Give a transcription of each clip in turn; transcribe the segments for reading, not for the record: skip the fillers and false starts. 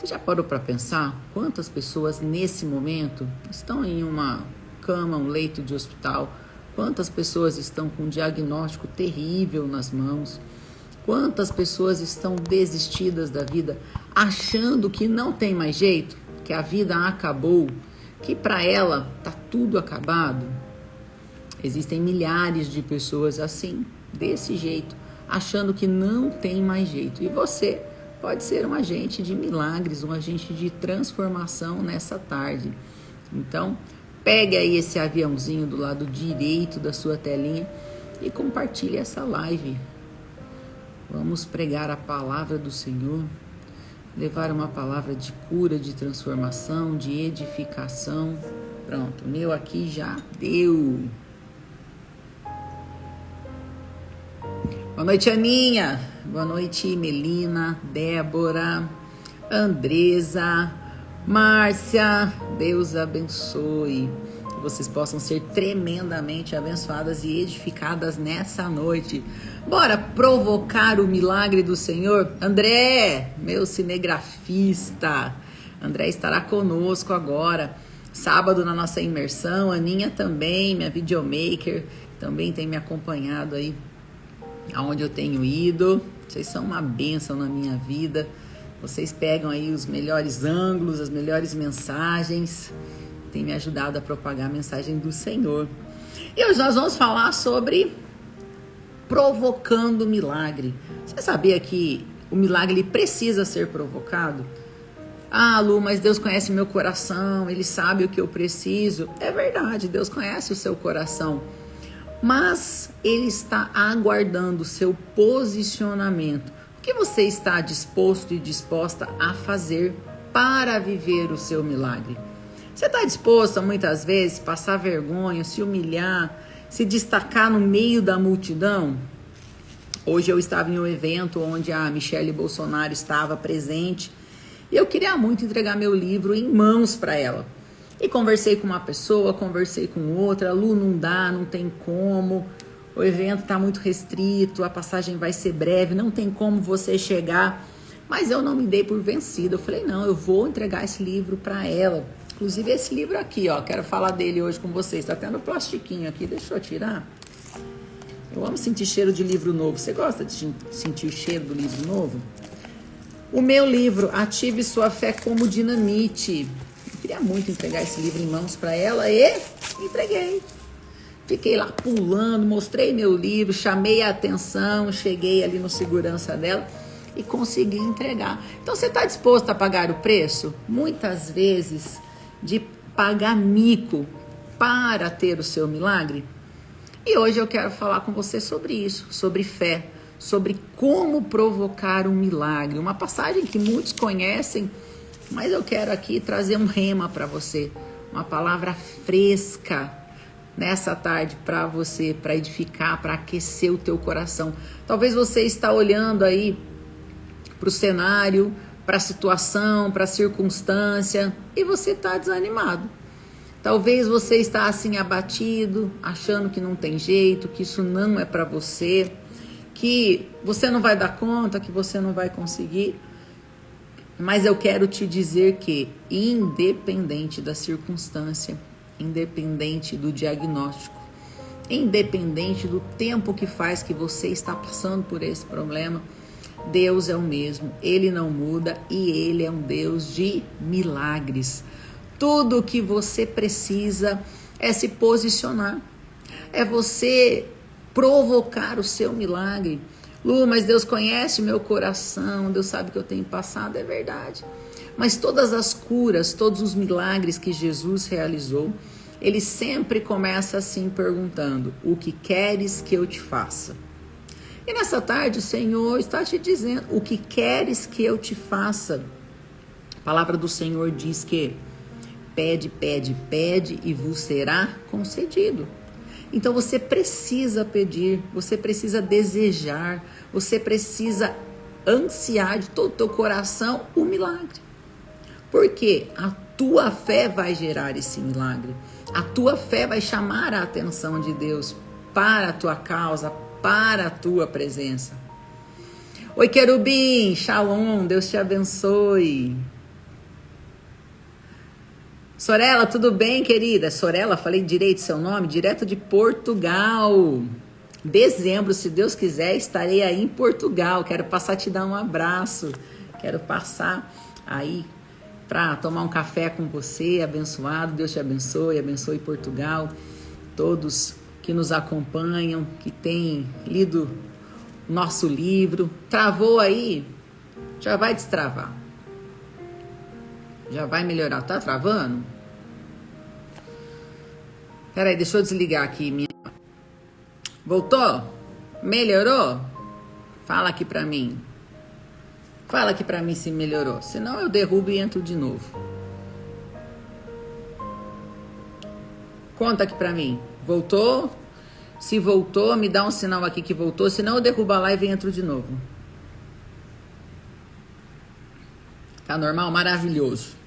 Você já parou para pensar quantas pessoas nesse momento estão em uma cama, um leito de hospital? Quantas pessoas estão com um diagnóstico terrível nas mãos? Quantas pessoas estão desistidas da vida, achando que não tem mais jeito, que a vida acabou, que para ela tá tudo acabado? Existem milhares de pessoas assim, desse jeito, achando que não tem mais jeito. E você pode ser um agente de milagres, um agente de transformação nessa tarde. Então, pegue aí esse aviãozinho do lado direito da sua telinha e compartilhe essa live. Vamos pregar a palavra do Senhor, levar uma palavra de cura, de transformação, de edificação. Pronto, o meu aqui já deu. Boa noite, Aninha. Boa noite, Melina, Débora, Andresa, Márcia. Deus abençoe. Que vocês possam ser tremendamente abençoadas e edificadas nessa noite. Bora provocar o milagre do Senhor? André, meu cinegrafista. André estará conosco agora, sábado, na nossa imersão. Aninha também, minha videomaker, também tem me acompanhado aí aonde eu tenho ido. Vocês são uma bênção na minha vida. Vocês pegam aí os melhores ângulos, as melhores mensagens. Tem me ajudado a propagar a mensagem do Senhor. E hoje nós vamos falar sobre provocando o milagre. Você sabia que o milagre ele precisa ser provocado? Ah, Lu, mas Deus conhece meu coração, Ele sabe o que eu preciso. É verdade, Deus conhece o seu coração. Mas Ele está aguardando o seu posicionamento. O que você está disposto e disposta a fazer para viver o seu milagre? Você está disposto a muitas vezes passar vergonha, se humilhar, se destacar no meio da multidão? Hoje eu estava em um evento onde a Michelle Bolsonaro estava presente e eu queria muito entregar meu livro em mãos para ela. E conversei com uma pessoa, conversei com outra. Lu, não dá, não tem como. O evento está muito restrito, a passagem vai ser breve, não tem como você chegar. Mas eu não me dei por vencida. Eu falei, não, eu vou entregar esse livro para ela. Inclusive esse livro aqui, ó, quero falar dele hoje com vocês. Está tendo plastiquinho aqui, deixa eu tirar. Eu amo sentir cheiro de livro novo. Você gosta de sentir o cheiro do livro novo? O meu livro, Ative Sua Fé como Dinamite. Queria muito entregar esse livro em mãos para ela e entreguei. Fiquei lá pulando, mostrei meu livro, chamei a atenção, cheguei ali no segurança dela e consegui entregar. Então você está disposto a pagar o preço? Muitas vezes de pagar mico para ter o seu milagre? E hoje eu quero falar com você sobre isso, sobre fé, sobre como provocar um milagre. Uma passagem que muitos conhecem, mas eu quero aqui trazer um rema para você, uma palavra fresca nessa tarde para você, para edificar, para aquecer o teu coração. Talvez você está olhando aí para o cenário, para a situação, para a circunstância e você está desanimado. Talvez você está assim abatido, achando que não tem jeito, que isso não é para você, que você não vai dar conta, que você não vai conseguir. Mas eu quero te dizer que, independente da circunstância, independente do diagnóstico, independente do tempo que faz que você está passando por esse problema, Deus é o mesmo, Ele não muda e Ele é um Deus de milagres. Tudo o que você precisa é se posicionar, é você provocar o seu milagre. Lu, mas Deus conhece o meu coração, Deus sabe que eu tenho passado, é verdade. Mas todas as curas, todos os milagres que Jesus realizou, Ele sempre começa assim perguntando, o que queres que eu te faça? E nessa tarde o Senhor está te dizendo, o que queres que eu te faça? A palavra do Senhor diz que pede, pede, pede e vos será concedido. Então você precisa pedir, você precisa desejar, você precisa ansiar de todo o teu coração o milagre. Porque a tua fé vai gerar esse milagre. A tua fé vai chamar a atenção de Deus para a tua causa, para a tua presença. Oi, querubim, shalom, Deus te abençoe. Sorella, tudo bem, querida? Sorella, falei direito seu nome? Direto de Portugal. Dezembro, se Deus quiser, estarei aí em Portugal. Quero passar a te dar um abraço. Quero passar aí para tomar um café com você, abençoado. Deus te abençoe, abençoe Portugal. Todos que nos acompanham, que têm lido nosso livro. Travou aí? Já vai destravar. Já vai melhorar. Tá travando? Peraí, deixa eu desligar aqui minha... Voltou? Melhorou? Fala aqui pra mim. Fala aqui pra mim se melhorou. Senão eu derrubo e entro de novo. Conta aqui pra mim. Voltou? Se voltou, me dá um sinal aqui que voltou. Senão eu derrubo a live e entro de novo. Tá normal? Maravilhoso.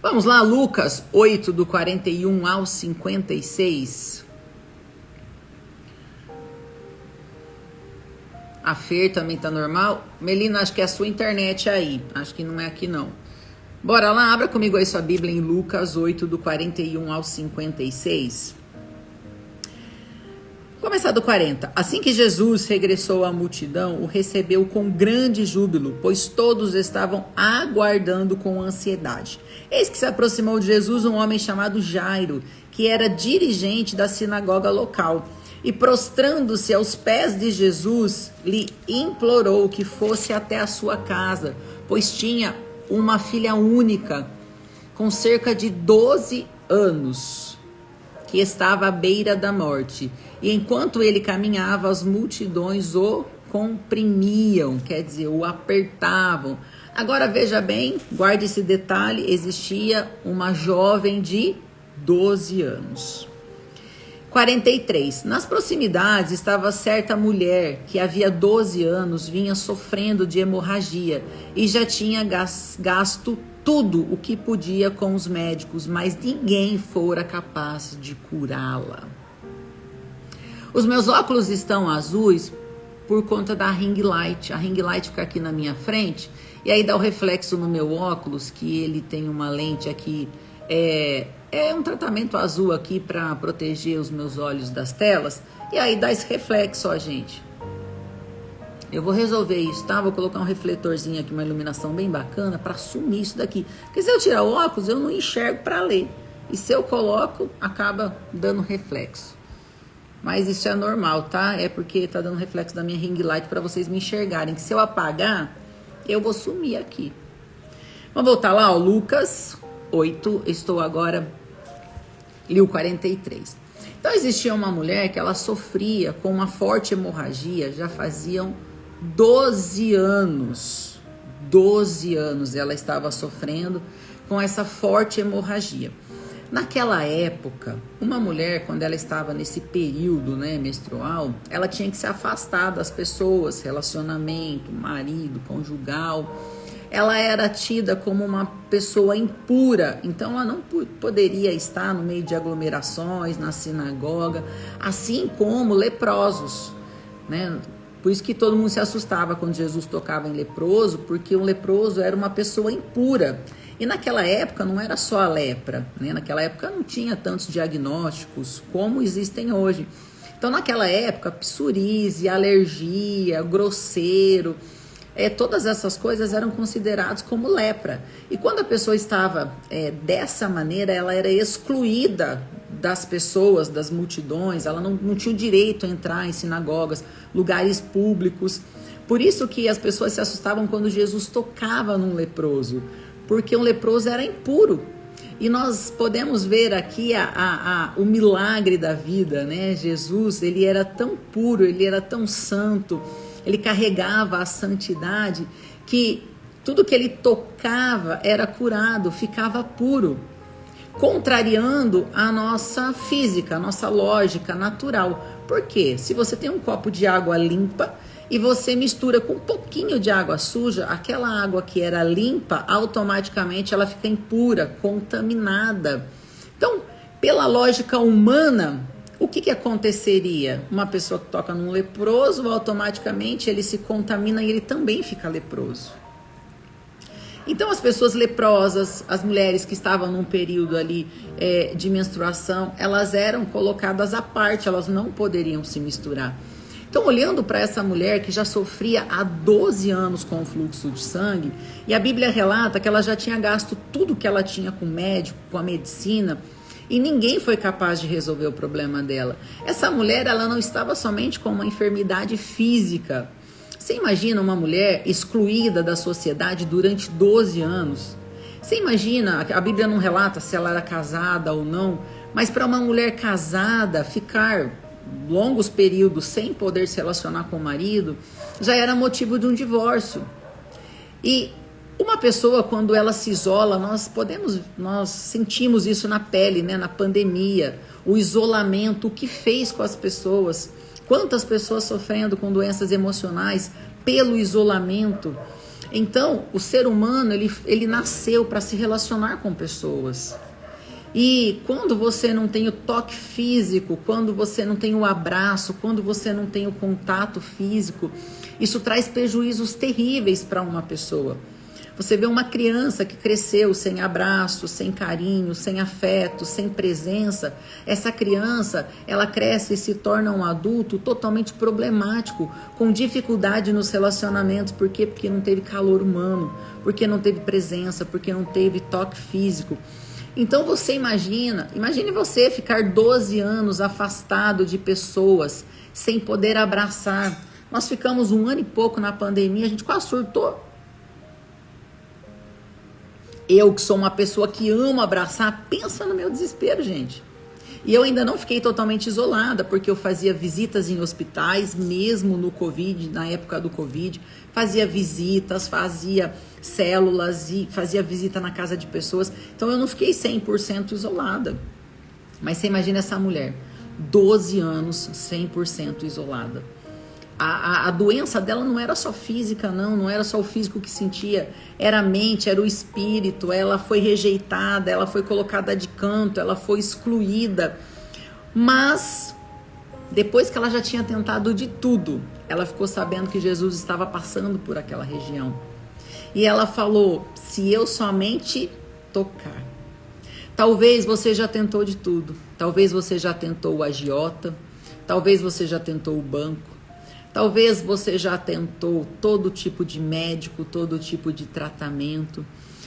Vamos lá, Lucas 8, do 41 ao 56. A Fer também tá normal. Melina, acho que é a sua internet aí. Acho que não é aqui não. Bora lá, abra comigo aí sua Bíblia em Lucas 8, do 41 ao 56. Vou começar do 40. Assim que Jesus regressou à multidão, o recebeu com grande júbilo, pois todos estavam aguardando com ansiedade. Eis que se aproximou de Jesus um homem chamado Jairo, que era dirigente da sinagoga local. E prostrando-se aos pés de Jesus, lhe implorou que fosse até a sua casa, pois tinha uma filha única, com cerca de 12 anos, que estava à beira da morte. E enquanto ele caminhava, as multidões o comprimiam, quer dizer, o apertavam. Agora veja bem, guarde esse detalhe, existia uma jovem de 12 anos. 43. Nas proximidades estava certa mulher que havia 12 anos vinha sofrendo de hemorragia e já tinha gasto tudo o que podia com os médicos, mas ninguém fora capaz de curá-la. Os meus óculos estão azuis por conta da ring light. A ring light fica aqui na minha frente e aí dá o reflexo no meu óculos, que ele tem uma lente aqui, é um tratamento azul aqui para proteger os meus olhos das telas. E aí dá esse reflexo, ó, gente. Eu vou resolver isso, tá? Vou colocar um refletorzinho aqui, uma iluminação bem bacana para sumir isso daqui. Porque se eu tirar o óculos, eu não enxergo para ler. E se eu coloco, acaba dando reflexo. Mas isso é normal, tá? É porque tá dando reflexo da minha ring light para vocês me enxergarem. Que se eu apagar, eu vou sumir aqui. Vamos voltar lá, ó. Lucas 8, estou agora... li o 43. Então existia uma mulher que ela sofria com uma forte hemorragia, já faziam 12 anos. 12 anos ela estava sofrendo com essa forte hemorragia. Naquela época, uma mulher, quando ela estava nesse período, né, menstrual, ela tinha que se afastar das pessoas, relacionamento, marido, conjugal. Ela era tida como uma pessoa impura, então ela não poderia estar no meio de aglomerações, na sinagoga, assim como leprosos, né? Por isso que todo mundo se assustava quando Jesus tocava em leproso, porque um leproso era uma pessoa impura. E naquela época não era só a lepra, né? Naquela época não tinha tantos diagnósticos como existem hoje. Então naquela época, psoríase, alergia, grosseiro... todas essas coisas eram consideradas como lepra. E quando a pessoa estava dessa maneira, ela era excluída das pessoas, das multidões, ela não tinha o direito a entrar em sinagogas, lugares públicos. Por isso que as pessoas se assustavam quando Jesus tocava num leproso, porque um leproso era impuro. E nós podemos ver aqui o milagre da vida, né? Jesus, ele era tão puro, ele era tão santo, ele carregava a santidade, que tudo que ele tocava era curado, ficava puro, contrariando a nossa física, a nossa lógica natural. Por quê? Se você tem um copo de água limpa e você mistura com um pouquinho de água suja, aquela água que era limpa, automaticamente ela fica impura, contaminada. Então, pela lógica humana, o que aconteceria? Uma pessoa que toca num leproso, automaticamente ele se contamina e ele também fica leproso. Então as pessoas leprosas, as mulheres que estavam num período ali de menstruação, elas eram colocadas à parte, elas não poderiam se misturar. Então, olhando para essa mulher que já sofria há 12 anos com o fluxo de sangue, e a Bíblia relata que ela já tinha gasto tudo que ela tinha com o médico, com a medicina, e ninguém foi capaz de resolver o problema dela. Essa mulher, ela não estava somente com uma enfermidade física. Você imagina uma mulher excluída da sociedade durante 12 anos? Você imagina, a Bíblia não relata se ela era casada ou não, mas para uma mulher casada ficar longos períodos sem poder se relacionar com o marido, já era motivo de um divórcio. E uma pessoa, quando ela se isola, nós sentimos isso na pele, né? Na pandemia, o isolamento, o que fez com as pessoas, quantas pessoas sofrendo com doenças emocionais pelo isolamento. Então, o ser humano, ele nasceu para se relacionar com pessoas. E quando você não tem o toque físico, quando você não tem o abraço, quando você não tem o contato físico, isso traz prejuízos terríveis para uma pessoa. Você vê uma criança que cresceu sem abraço, sem carinho, sem afeto, sem presença. Essa criança, ela cresce e se torna um adulto totalmente problemático, com dificuldade nos relacionamentos. Por quê? Porque não teve calor humano, porque não teve presença, porque não teve toque físico. Então você imagine você ficar 12 anos afastado de pessoas, sem poder abraçar. Nós ficamos 1 ano e pouco na pandemia, a gente quase surtou. Eu que sou uma pessoa que ama abraçar, pensa no meu desespero, gente. E eu ainda não fiquei totalmente isolada, porque eu fazia visitas em hospitais, mesmo no Covid, na época do Covid. Fazia visitas, fazia células e fazia visita na casa de pessoas. Então eu não fiquei 100% isolada. Mas você imagina essa mulher, 12 anos 100% isolada. A doença dela não era só física, não era só o físico que sentia, era a mente, era o espírito. Ela foi rejeitada, ela foi colocada de canto, ela foi excluída. Mas depois que ela já tinha tentado de tudo, ela ficou sabendo que Jesus estava passando por aquela região. E ela falou: se eu somente tocar. Talvez você já tentou de tudo. Talvez você já tentou o agiota, talvez você já tentou o banco. Talvez você já tentou todo tipo de médico, todo tipo de tratamento.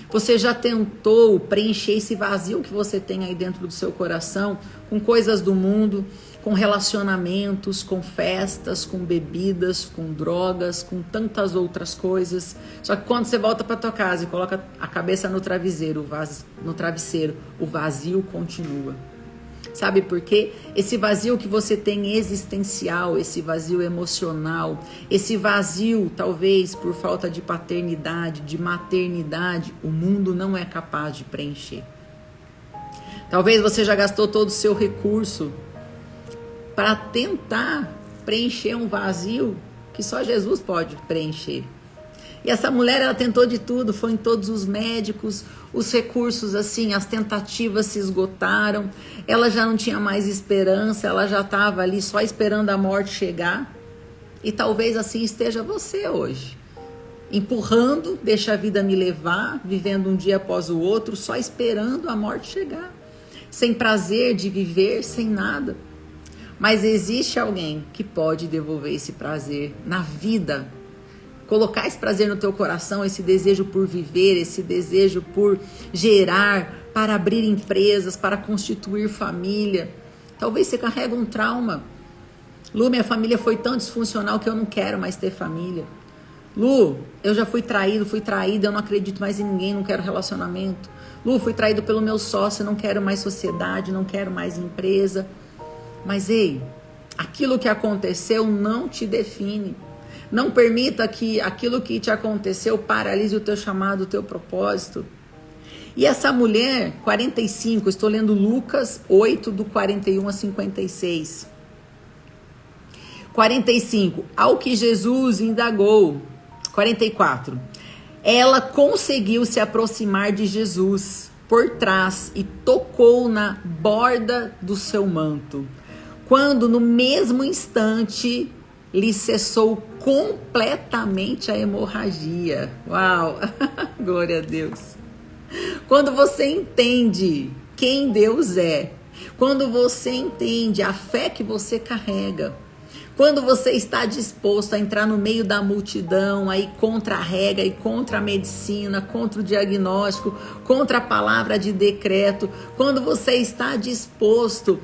Você já tentou preencher esse vazio que você tem aí dentro do seu coração com coisas do mundo, com relacionamentos, com festas, com bebidas, com drogas, com tantas outras coisas. Só que quando você volta para tua casa e coloca a cabeça no travesseiro, o vazio continua. Sabe por quê? Esse vazio que você tem existencial, esse vazio emocional, esse vazio talvez por falta de paternidade, de maternidade, o mundo não é capaz de preencher. Talvez você já gastou todo o seu recurso para tentar preencher um vazio que só Jesus pode preencher. E essa mulher, ela tentou de tudo, foi em todos os médicos, os recursos, assim, as tentativas se esgotaram, ela já não tinha mais esperança, ela já estava ali só esperando a morte chegar. E talvez assim esteja você hoje, empurrando, deixa a vida me levar, vivendo um dia após o outro, só esperando a morte chegar, sem prazer de viver, sem nada. Mas existe alguém que pode devolver esse prazer na vida, colocar esse prazer no teu coração, esse desejo por viver, esse desejo por gerar, para abrir empresas, para constituir família. Talvez você carregue um trauma. Lu, minha família foi tão disfuncional que eu não quero mais ter família. Lu, eu já fui traída, eu não acredito mais em ninguém, não quero relacionamento. Lu, fui traído pelo meu sócio, não quero mais sociedade, não quero mais empresa. Mas ei, aquilo que aconteceu não te define. Não permita que aquilo que te aconteceu paralise o teu chamado, o teu propósito. E essa mulher, 45, estou lendo Lucas 8, do 41 a 56. 45, ao que Jesus indagou. 44, ela conseguiu se aproximar de Jesus por trás e tocou na borda do seu manto. Quando no mesmo instante lhe cessou completamente a hemorragia. Uau! Glória a Deus. Quando você entende quem Deus é, quando você entende a fé que você carrega, quando você está disposto a entrar no meio da multidão, aí contra a regra e contra a medicina, contra o diagnóstico, contra a palavra de decreto, quando você está disposto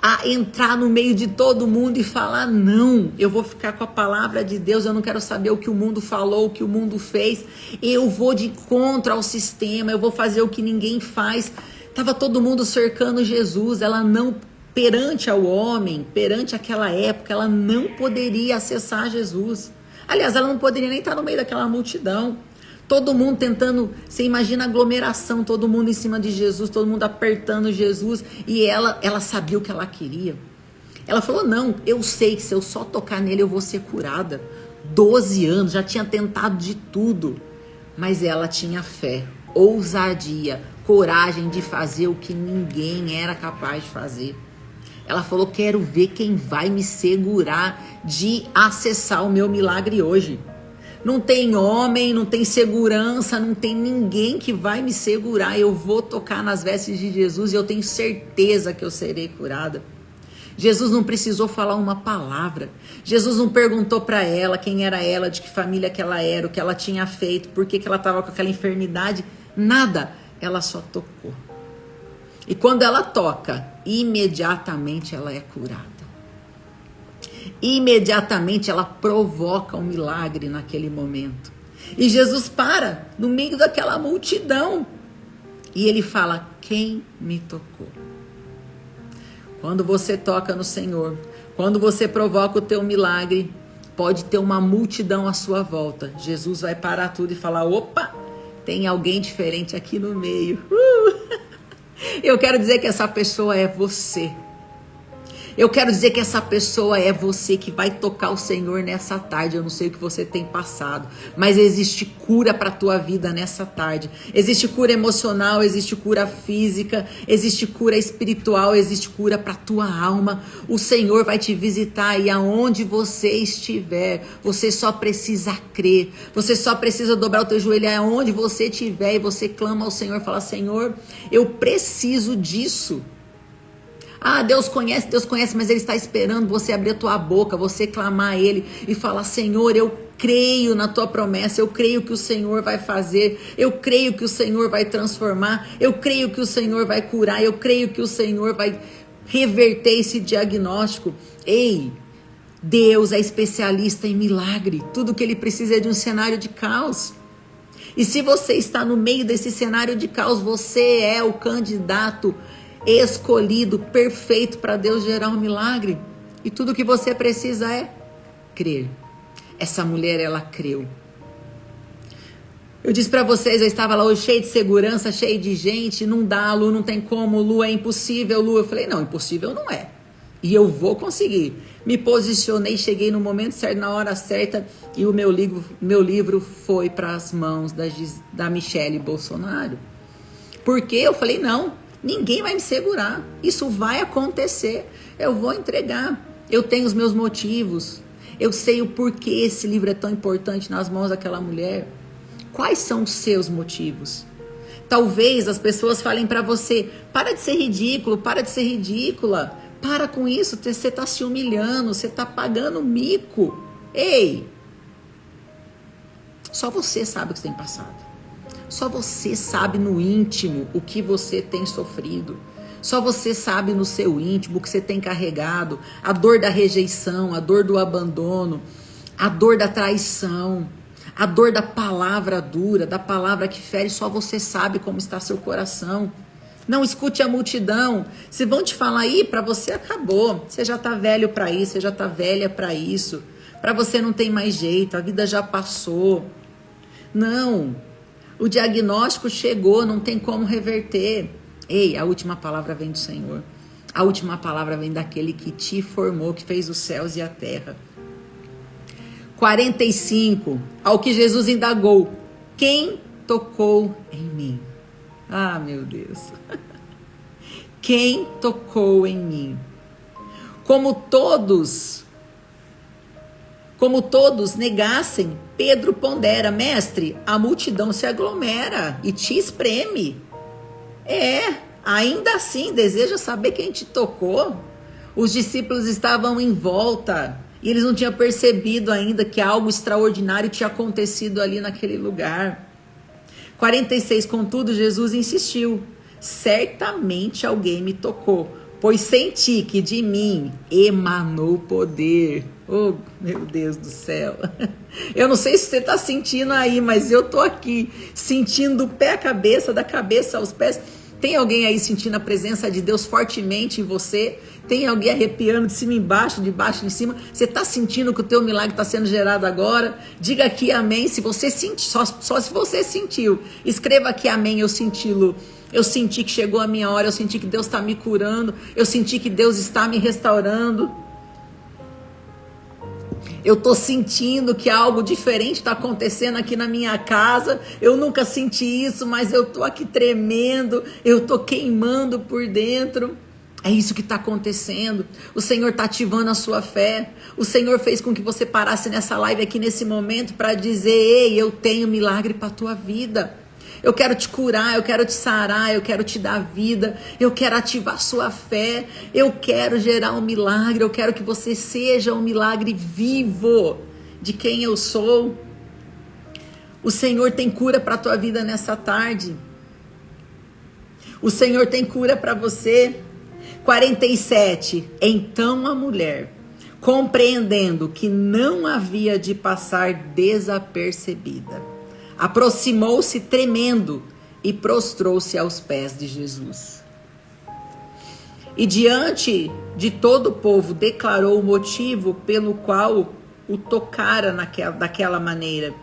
a entrar no meio de todo mundo e falar, não, eu vou ficar com a palavra de Deus, eu não quero saber o que o mundo falou, o que o mundo fez, eu vou de contra ao sistema, eu vou fazer o que ninguém faz. Estava todo mundo cercando Jesus, ela não, perante ao homem, perante aquela época, ela não poderia acessar Jesus. Aliás, ela não poderia nem estar no meio daquela multidão. Todo mundo tentando, você imagina a aglomeração, todo mundo em cima de Jesus, todo mundo apertando Jesus, e ela sabia o que ela queria. Ela falou, não, eu sei que se eu só tocar nele eu vou ser curada. 12 anos, já tinha tentado de tudo, mas ela tinha fé, ousadia, coragem de fazer o que ninguém era capaz de fazer. Ela falou, quero ver quem vai me segurar de acessar o meu milagre hoje. Não tem homem, não tem segurança, não tem ninguém que vai me segurar. Eu vou tocar nas vestes de Jesus e eu tenho certeza que eu serei curada. Jesus não precisou falar uma palavra. Jesus não perguntou para ela quem era ela, de que família que ela era, o que ela tinha feito, por que ela estava com aquela enfermidade. Nada. Ela só tocou. E quando ela toca, imediatamente ela é curada. Imediatamente ela provoca um milagre naquele momento. E Jesus para no meio daquela multidão. E ele fala, quem me tocou? Quando você toca no Senhor, quando você provoca o teu milagre, pode ter uma multidão à sua volta. Jesus vai parar tudo e falar, opa, tem alguém diferente aqui no meio. Eu quero dizer que essa pessoa é você. Eu quero dizer que essa pessoa é você que vai tocar o Senhor nessa tarde. Eu não sei o que você tem passado, mas existe cura para a tua vida nessa tarde. Existe cura emocional, existe cura física, existe cura espiritual, existe cura para a tua alma. O Senhor vai te visitar e aonde você estiver, você só precisa crer. Você só precisa dobrar o teu joelho aonde você estiver e você clama ao Senhor e fala, Senhor, eu preciso disso. Ah, Deus conhece, mas Ele está esperando você abrir a tua boca, você clamar a Ele e falar, Senhor, eu creio na tua promessa, eu creio que o Senhor vai fazer, eu creio que o Senhor vai transformar, eu creio que o Senhor vai curar, eu creio que o Senhor vai reverter esse diagnóstico. Ei, Deus é especialista em milagre, tudo que Ele precisa é de um cenário de caos. E se você está no meio desse cenário de caos, você é o candidato escolhido, perfeito para Deus gerar um milagre. E tudo que você precisa é crer. Essa mulher, ela creu. Eu disse para vocês, eu estava lá hoje cheio de segurança, cheio de gente, não dá, Lu, não tem como, Lu, é impossível, Lu. Eu falei, não, impossível não é. E eu vou conseguir. Me posicionei, cheguei no momento certo, na hora certa, e o meu livro foi para as mãos da Michelle Bolsonaro. Porque eu falei, não, ninguém vai me segurar, isso vai acontecer, eu vou entregar, eu tenho os meus motivos, eu sei o porquê esse livro é tão importante nas mãos daquela mulher. Quais são os seus motivos? Talvez as pessoas falem para você, para de ser ridículo, para de ser ridícula, para com isso, você está se humilhando, você está pagando mico. Ei, só você sabe o que você tem passado. Só você sabe no íntimo o que você tem sofrido. Só você sabe no seu íntimo o que você tem carregado. A dor da rejeição, a dor do abandono, a dor da traição, a dor da palavra dura, da palavra que fere. Só você sabe como está seu coração. Não escute a multidão. Se vão te falar aí, para você acabou. Você já está velho para isso, você já está velha para isso. Para você não tem mais jeito, a vida já passou. Não. O diagnóstico chegou, não tem como reverter. Ei, a última palavra vem do Senhor. A última palavra vem daquele que te formou, que fez os céus e a terra. 45, ao que Jesus indagou, quem tocou em mim? Ah, meu Deus. Quem tocou em mim? Como todos Como todos negassem, Pedro pondera: mestre, a multidão se aglomera e te espreme. Ainda assim, deseja saber quem te tocou? Os discípulos estavam em volta e eles não tinham percebido ainda que algo extraordinário tinha acontecido ali naquele lugar. 46, contudo, Jesus insistiu: certamente alguém me tocou, pois senti que de mim emanou poder. Oh, meu Deus do céu. Eu não sei se você está sentindo aí, mas eu tô aqui sentindo o pé à cabeça, da cabeça aos pés. Tem alguém aí sentindo a presença de Deus fortemente em você? Tem alguém arrepiando de cima embaixo, de baixo em cima? Você está sentindo que o teu milagre está sendo gerado agora? Diga aqui amém se você sentiu, só se você sentiu. Escreva aqui amém, eu senti, Lu. Eu senti que chegou a minha hora, eu senti que Deus está me curando, eu senti que Deus está me restaurando. Eu estou sentindo que algo diferente está acontecendo aqui na minha casa. Eu nunca senti isso, mas eu estou aqui tremendo. Eu estou queimando por dentro. É isso que está acontecendo. O Senhor está ativando a sua fé. O Senhor fez com que você parasse nessa live aqui nesse momento para dizer: ei, eu tenho milagre para a tua vida. Eu quero te curar, eu quero te sarar, eu quero te dar vida, eu quero ativar sua fé, eu quero gerar um milagre, eu quero que você seja um milagre vivo de quem eu sou. O Senhor tem cura para a tua vida nessa tarde. O Senhor tem cura para você. 47, então a mulher, compreendendo que não havia de passar desapercebida, aproximou-se tremendo e prostrou-se aos pés de Jesus. E diante de todo o povo declarou o motivo pelo qual o tocara daquela maneira.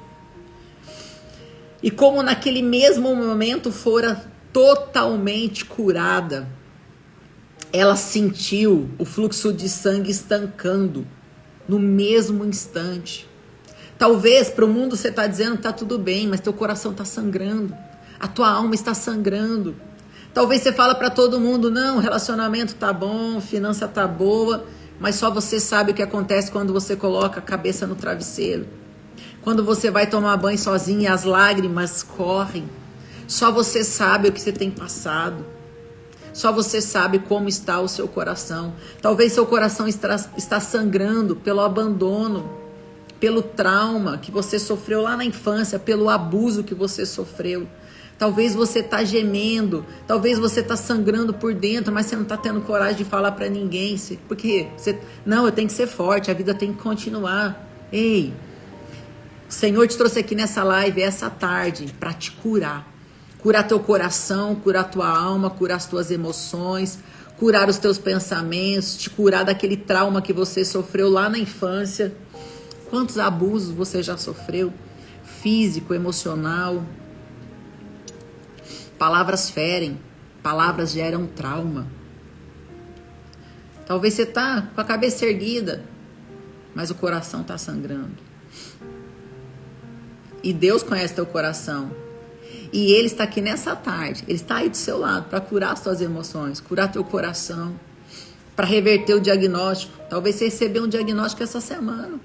E como naquele mesmo momento fora totalmente curada, ela sentiu o fluxo de sangue estancando no mesmo instante. Talvez para o mundo você está dizendo que está tudo bem, mas teu coração está sangrando, a tua alma está sangrando. Talvez você fala para todo mundo: não, relacionamento tá bom, finança tá boa, mas só você sabe o que acontece quando você coloca a cabeça no travesseiro. Quando você vai tomar banho sozinho e as lágrimas correm, só você sabe o que você tem passado. Só você sabe como está o seu coração. Talvez seu coração está sangrando pelo abandono, pelo trauma que você sofreu lá na infância, pelo abuso que você sofreu. Talvez você está gemendo, talvez você está sangrando por dentro, mas você não está tendo coragem de falar para ninguém. Porque não, eu tenho que ser forte, a vida tem que continuar. Ei, o Senhor te trouxe aqui nessa live, essa tarde, para te curar. Curar teu coração, curar tua alma, curar as tuas emoções, curar os teus pensamentos, te curar daquele trauma que você sofreu lá na infância. Quantos abusos você já sofreu? Físico, emocional. Palavras ferem, palavras geram trauma. Talvez você está com a cabeça erguida, mas o coração está sangrando. E Deus conhece teu coração. E Ele está aqui nessa tarde, Ele está aí do seu lado para curar as tuas emoções, curar teu coração, para reverter o diagnóstico. Talvez você recebeu um diagnóstico essa semana.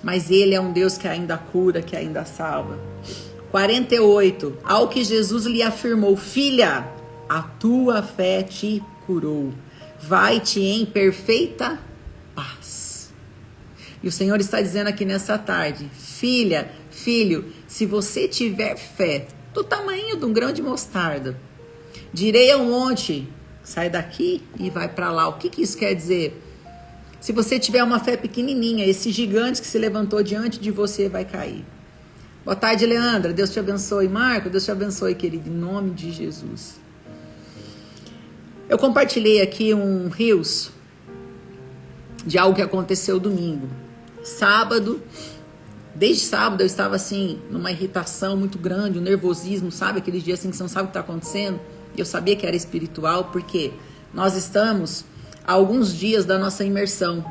Mas Ele é um Deus que ainda cura, que ainda salva. 48. Ao que Jesus lhe afirmou: filha, a tua fé te curou. Vai-te em perfeita paz. E o Senhor está dizendo aqui nessa tarde: filha, filho, se você tiver fé do tamanho de um grão de mostarda, direi ao monte: sai daqui e vai para lá. O que isso quer dizer? Se você tiver uma fé pequenininha, esse gigante que se levantou diante de você vai cair. Boa tarde, Leandra. Deus te abençoe. Marco, Deus te abençoe, querido. Em nome de Jesus. Eu compartilhei aqui um reels de algo que aconteceu domingo. Sábado, desde sábado eu estava assim, numa irritação muito grande, um nervosismo, sabe? Aqueles dias assim que você não sabe o que está acontecendo. Eu sabia que era espiritual, porque nós estamos há alguns dias da nossa imersão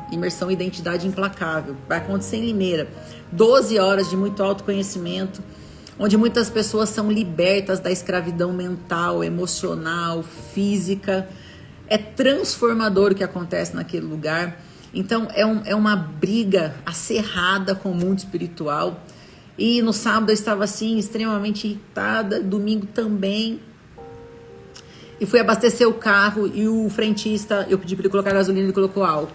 Identidade Implacável. Vai acontecer em Limeira. 12 horas de muito autoconhecimento, onde muitas pessoas são libertas da escravidão mental, emocional, física. É transformador o que acontece naquele lugar. Então é uma briga acirrada com o mundo espiritual. E no sábado eu estava assim, extremamente irritada, domingo também. E fui abastecer o carro e o frentista, eu pedi para ele colocar gasolina, ele colocou álcool.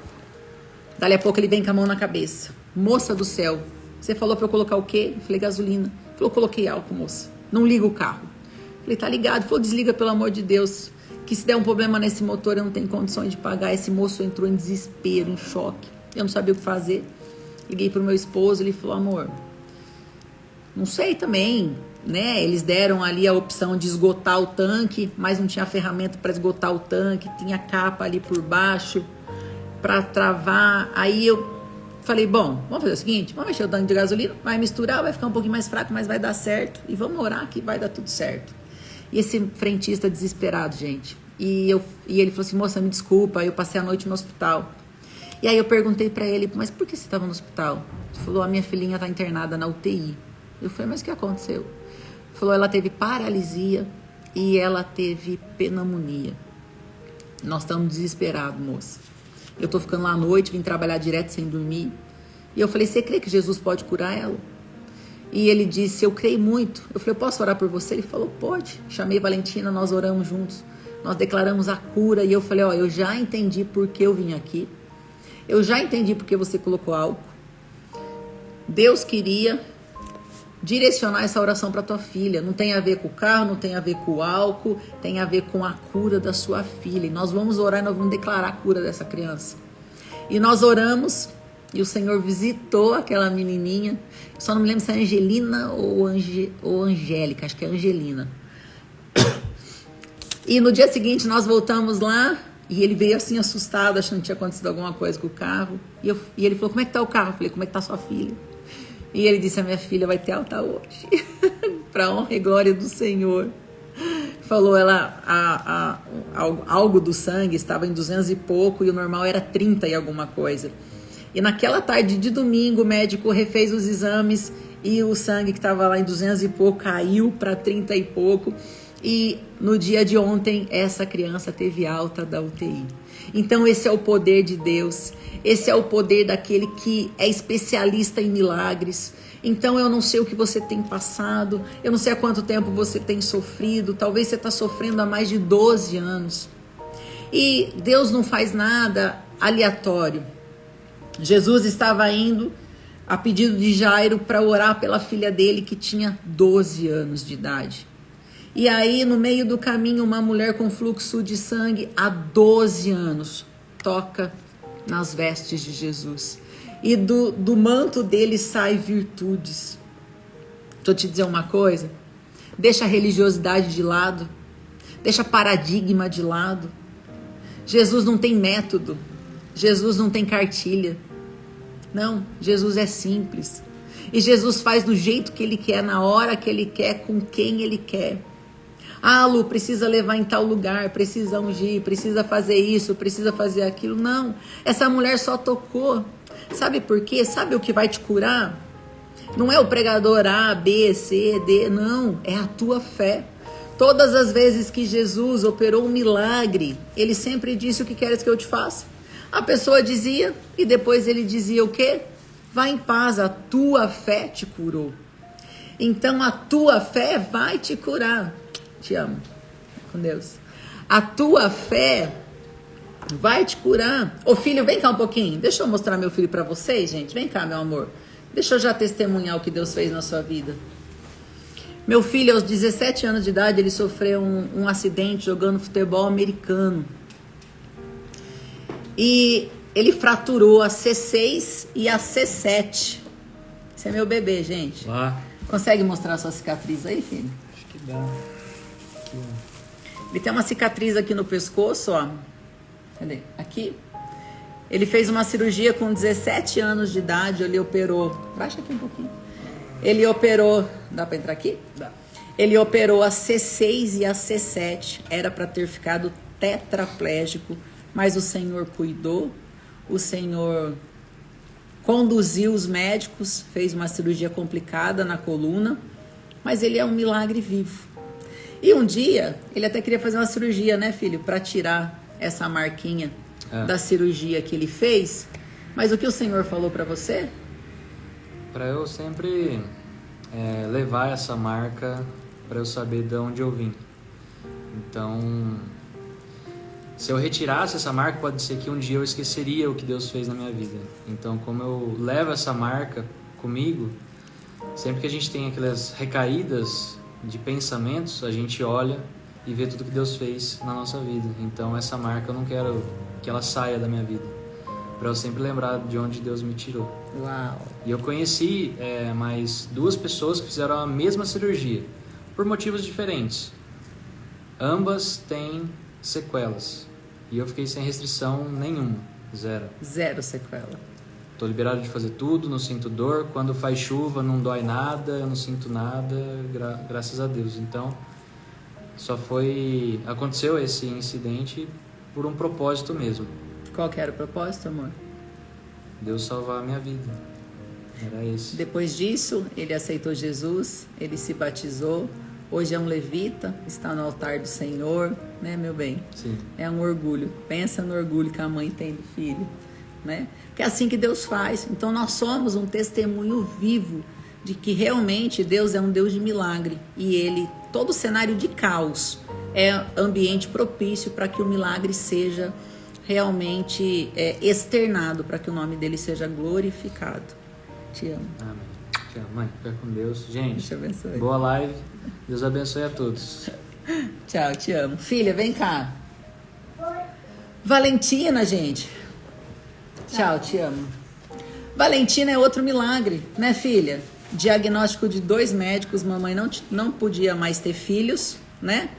Dali a pouco ele vem com a mão na cabeça. Moça do céu, você falou para eu colocar o quê? Eu falei, gasolina. Ele falou, coloquei álcool, moça. Não liga o carro. Eu falei, tá ligado. Ele falou, desliga pelo amor de Deus. Que se der um problema nesse motor eu não tenho condições de pagar. Esse moço entrou em desespero, em choque. Eu não sabia o que fazer. Liguei pro meu esposo, ele falou, amor, não sei também, né? Eles deram ali a opção de esgotar o tanque, mas não tinha ferramenta para esgotar o tanque, tinha capa ali por baixo para travar. Aí eu falei, bom, vamos fazer o seguinte, vamos mexer o tanque de gasolina, vai misturar, vai ficar um pouquinho mais fraco, mas vai dar certo, e vamos orar que vai dar tudo certo. E esse frentista desesperado, gente, e ele falou assim, moça, me desculpa, eu passei a noite no hospital. E aí eu perguntei para ele, mas por que você estava no hospital? Ele falou, a minha filhinha está internada na UTI. Eu falei, mas o que aconteceu? Ele falou, ela teve paralisia e ela teve pneumonia. Nós estamos desesperados, moça. Eu tô ficando lá à noite, vim trabalhar direto sem dormir. E eu falei, você crê que Jesus pode curar ela? E ele disse, eu creio muito. Eu falei, eu posso orar por você? Ele falou, pode. Chamei Valentina, nós oramos juntos. Nós declaramos a cura. E eu falei, ó, eu já entendi por que eu vim aqui. Eu já entendi por que você colocou álcool. Deus queria direcionar essa oração para tua filha. Não tem a ver com o carro, não tem a ver com o álcool, tem a ver com a cura da sua filha. E nós vamos orar e nós vamos declarar a cura dessa criança. E nós oramos e o Senhor visitou aquela menininha. Só não me lembro se é Angelina ou Angélica, acho que é Angelina. E no dia seguinte nós voltamos lá e ele veio assim assustado, achando que tinha acontecido alguma coisa com o carro. E ele falou, como é que tá o carro? Eu falei, como é que tá sua filha? E ele disse, a minha filha vai ter alta hoje, para honra e glória do Senhor. Falou, algo do sangue estava em 200 e pouco e o normal era 30 e alguma coisa. E naquela tarde de domingo o médico refez os exames e o sangue que estava lá em 200 e pouco caiu para 30 e pouco. E no dia de ontem essa criança teve alta da UTI. Então esse é o poder de Deus, esse é o poder daquele que é especialista em milagres. Então eu não sei o que você tem passado, eu não sei há quanto tempo você tem sofrido, talvez você está sofrendo há mais de 12 anos. E Deus não faz nada aleatório. Jesus estava indo a pedido de Jairo para orar pela filha dele que tinha 12 anos de idade. E aí, no meio do caminho, uma mulher com fluxo de sangue há 12 anos toca nas vestes de Jesus. E do manto dele sai virtudes. Deixa eu te dizer uma coisa. Deixa a religiosidade de lado. Deixa paradigma de lado. Jesus não tem método. Jesus não tem cartilha. Não, Jesus é simples. E Jesus faz do jeito que ele quer, na hora que ele quer, com quem ele quer. Ah, Lu, precisa levar em tal lugar, precisa ungir, precisa fazer isso, precisa fazer aquilo. Não, essa mulher só tocou. Sabe por quê? Sabe o que vai te curar? Não é o pregador A, B, C, D, não. É a tua fé. Todas as vezes que Jesus operou um milagre, ele sempre disse, o que queres que eu te faça? A pessoa dizia, e depois ele dizia o quê? Vai em paz, a tua fé te curou. Então a tua fé vai te curar. Te amo. Com Deus. A tua fé vai te curar. Ô filho, vem cá um pouquinho. Deixa eu mostrar meu filho pra vocês, gente. Vem cá, meu amor. Deixa eu já testemunhar o que Deus fez na sua vida. Meu filho, aos 17 anos de idade, ele sofreu um acidente jogando futebol americano. E ele fraturou a C6 e a C7. Esse é meu bebê, gente. Lá. Consegue mostrar a sua cicatriz aí, filho? Acho que dá. Aqui, ó. Ele tem uma cicatriz aqui no pescoço, ó. Cadê? Aqui. Ele fez uma cirurgia com 17 anos de idade, ele operou. Baixa aqui um pouquinho. Ele operou. Dá pra entrar aqui? Dá. Ele operou a C6 e a C7. Era pra ter ficado tetraplégico, mas o Senhor cuidou. O Senhor conduziu os médicos, fez uma cirurgia complicada na coluna, mas ele é um milagre vivo. E um dia, ele até queria fazer uma cirurgia, né, filho? Para tirar essa marquinha da cirurgia que ele fez. Mas o que o Senhor falou para você? Para eu sempre levar essa marca, para eu saber de onde eu vim. Então, se eu retirasse essa marca, pode ser que um dia eu esqueceria o que Deus fez na minha vida. Então, como eu levo essa marca comigo, sempre que a gente tem aquelas recaídas de pensamentos, a gente olha e vê tudo que Deus fez na nossa vida. Então, essa marca eu não quero que ela saia da minha vida, para eu sempre lembrar de onde Deus me tirou. Uau! E eu conheci mais 2 pessoas que fizeram a mesma cirurgia, por motivos diferentes. Ambas têm sequelas. E eu fiquei sem restrição nenhuma, zero. Zero sequela. Tô liberado de fazer tudo, não sinto dor. Quando faz chuva não dói nada, eu não sinto nada, graças a Deus. Então, aconteceu esse incidente por um propósito mesmo. Qual que era o propósito, amor? Deus salvar a minha vida. Era esse. Depois disso, ele aceitou Jesus, ele se batizou. Hoje é um levita, está no altar do Senhor, né, meu bem? Sim. É um orgulho. Pensa no orgulho que a mãe tem do filho, né? Porque é assim que Deus faz. Então nós somos um testemunho vivo de que realmente Deus é um Deus de milagre. E ele, todo cenário de caos é ambiente propício para que o milagre seja realmente externado, para que o nome dele seja glorificado. Te amo. Amém. Te amo, mãe. Fica com Deus. Gente, Deus te abençoe. boa live. Deus abençoe a todos. Tchau, te amo. Filha, vem cá. Valentina, gente. Tchau, te amo. Valentina é outro milagre, né, filha? Diagnóstico de 2 médicos, mamãe não podia mais ter filhos, né?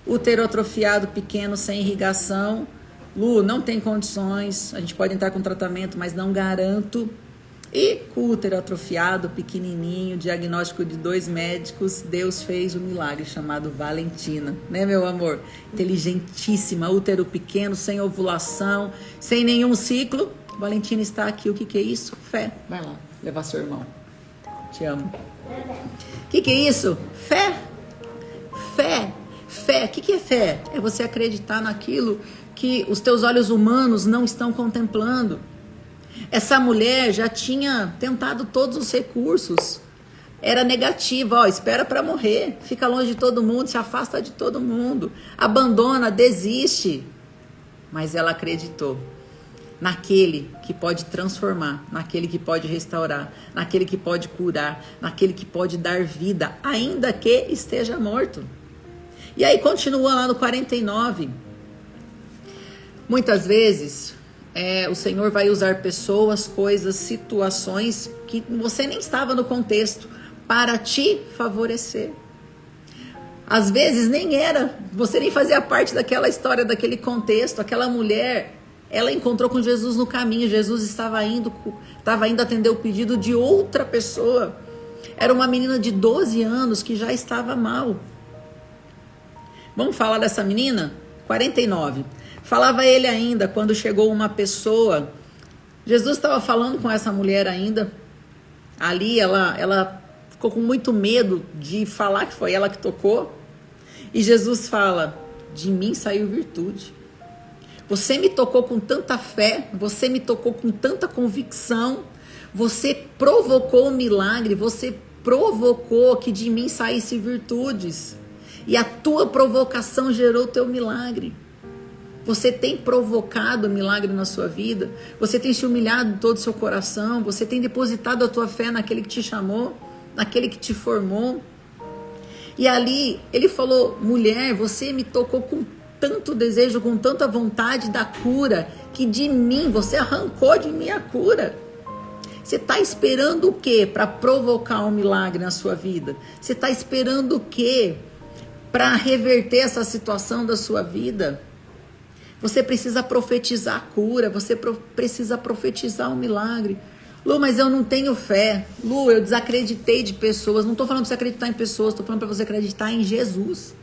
Útero atrofiado pequeno, sem irrigação. Lu, não tem condições, a gente pode entrar com tratamento, mas não garanto. E com o útero atrofiado, pequenininho, diagnóstico de 2 médicos, Deus fez um milagre chamado Valentina, né, meu amor? Inteligentíssima, útero pequeno, sem ovulação, sem nenhum ciclo. Valentina está aqui, o que é isso? Fé. Vai lá, levar seu irmão. Te amo. O que é isso? Fé. Fé. Fé. O que é fé? É você acreditar naquilo que os teus olhos humanos não estão contemplando. Essa mulher já tinha tentado todos os recursos. Era negativa, ó, espera para morrer, fica longe de todo mundo, se afasta de todo mundo, abandona, desiste. Mas ela acreditou naquele que pode transformar, naquele que pode restaurar, naquele que pode curar, naquele que pode dar vida, ainda que esteja morto. E aí continua lá no 49. Muitas vezes o Senhor vai usar pessoas, coisas, situações que você nem estava no contexto para te favorecer. Às vezes nem era, você nem fazia parte daquela história, daquele contexto. Aquela mulher, ela encontrou com Jesus no caminho. Jesus estava indo atender o pedido de outra pessoa. Era uma menina de 12 anos que já estava mal. Vamos falar dessa menina? 49. Falava ele ainda quando chegou uma pessoa. Jesus estava falando com essa mulher ainda. Ali ela ficou com muito medo de falar que foi ela que tocou. E Jesus fala: de mim saiu virtude. Você me tocou com tanta fé, você me tocou com tanta convicção, você provocou um milagre, você provocou que de mim saísse virtudes. E a tua provocação gerou o teu milagre. Você tem provocado milagre na sua vida, você tem se humilhado de todo o seu coração, você tem depositado a tua fé naquele que te chamou, naquele que te formou. E ali ele falou: mulher, você me tocou com tanto desejo, com tanta vontade da cura, que de mim, você arrancou de mim a cura. Você está esperando o quê para provocar um milagre na sua vida? Você está esperando o quê para reverter essa situação da sua vida? Você precisa profetizar a cura, você precisa profetizar um milagre. Lu, mas eu não tenho fé. Lu, eu desacreditei de pessoas. Não estou falando para você acreditar em pessoas, estou falando para você acreditar em Jesus.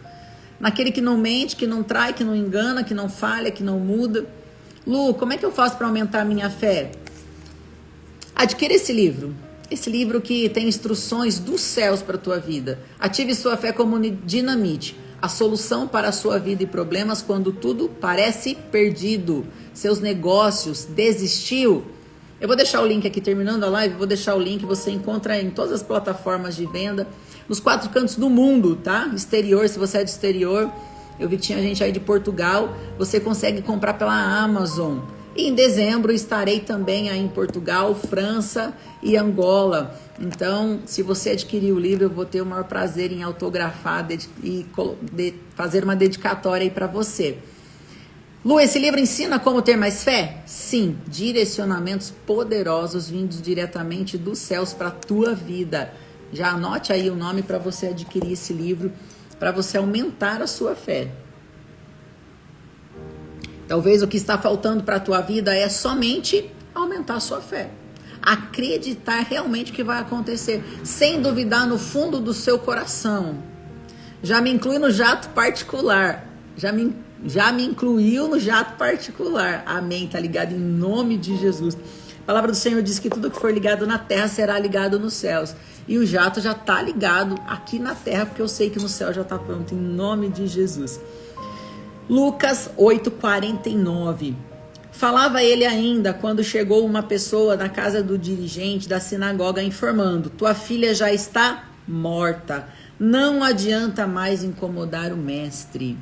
Naquele que não mente, que não trai, que não engana, que não falha, que não muda. Lu, como é que eu faço para aumentar a minha fé? Adquira esse livro. Esse livro que tem instruções dos céus para a tua vida. Ative sua fé como dinamite. A solução para a sua vida e problemas quando tudo parece perdido. Seus negócios, desistiu. Eu vou deixar o link aqui, terminando a live, vou deixar o link, você encontra em todas as plataformas de venda, nos 4 cantos do mundo, tá? Exterior, se você é do exterior, eu vi que tinha gente aí de Portugal, você consegue comprar pela Amazon. E em dezembro estarei também aí em Portugal, França e Angola. Então, se você adquirir o livro, eu vou ter o maior prazer em autografar e fazer uma dedicatória aí para você. Lu, esse livro ensina como ter mais fé? Sim, direcionamentos poderosos vindos diretamente dos céus para a tua vida. Já anote aí o nome para você adquirir esse livro, para você aumentar a sua fé. Talvez o que está faltando para a tua vida é somente aumentar a sua fé. Acreditar realmente que vai acontecer, sem duvidar no fundo do seu coração. Já me inclui no jato particular. Já me incluiu no jato particular. Amém, tá ligado? Em nome de Jesus. A palavra do Senhor diz que tudo que for ligado na terra será ligado nos céus. E o jato já tá ligado aqui na terra, porque eu sei que no céu já tá pronto, em nome de Jesus. Lucas 8:49. Falava ele ainda quando chegou uma pessoa na casa do dirigente da sinagoga informando: tua filha já está morta. Não adianta mais incomodar o mestre.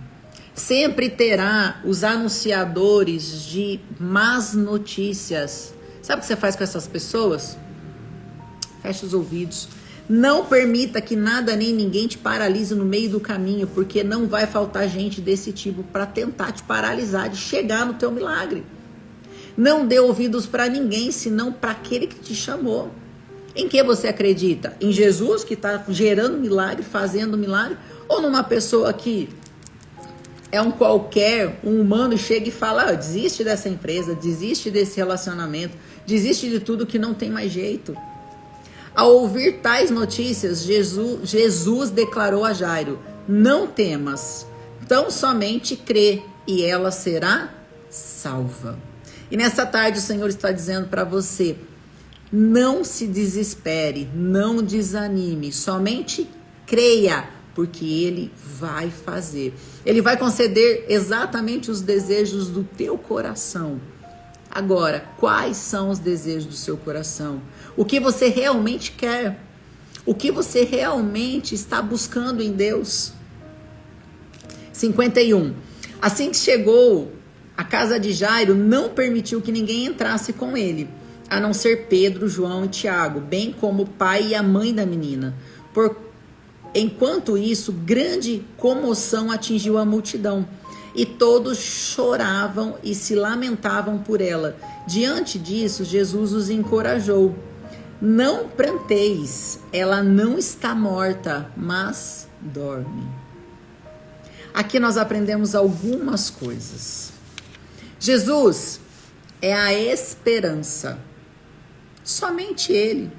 Sempre terá os anunciadores de más notícias. Sabe o que você faz com essas pessoas? Fecha os ouvidos. Não permita que nada nem ninguém te paralise no meio do caminho, porque não vai faltar gente desse tipo para tentar te paralisar de chegar no teu milagre. Não dê ouvidos para ninguém, senão para aquele que te chamou. Em que você acredita? Em Jesus, que está gerando milagre, fazendo milagre? Ou numa pessoa que é um qualquer, um humano, e chega e fala: desiste dessa empresa, desiste desse relacionamento, desiste de tudo que não tem mais jeito? Ao ouvir tais notícias, Jesus declarou a Jairo: não temas, tão somente crê e ela será salva. E nessa tarde o Senhor está dizendo para você: não se desespere, não desanime, somente creia, porque Ele vai fazer. Ele vai conceder exatamente os desejos do teu coração. Agora, quais são os desejos do seu coração? O que você realmente quer? O que você realmente está buscando em Deus? 51. Assim que chegou à casa de Jairo, não permitiu que ninguém entrasse com ele, a não ser Pedro, João e Tiago, bem como o pai e a mãe da menina. Enquanto isso, grande comoção atingiu a multidão, e todos choravam e se lamentavam por ela. Diante disso, Jesus os encorajou: não pranteis, ela não está morta, mas dorme. Aqui nós aprendemos algumas coisas. Jesus é a esperança. Somente Ele.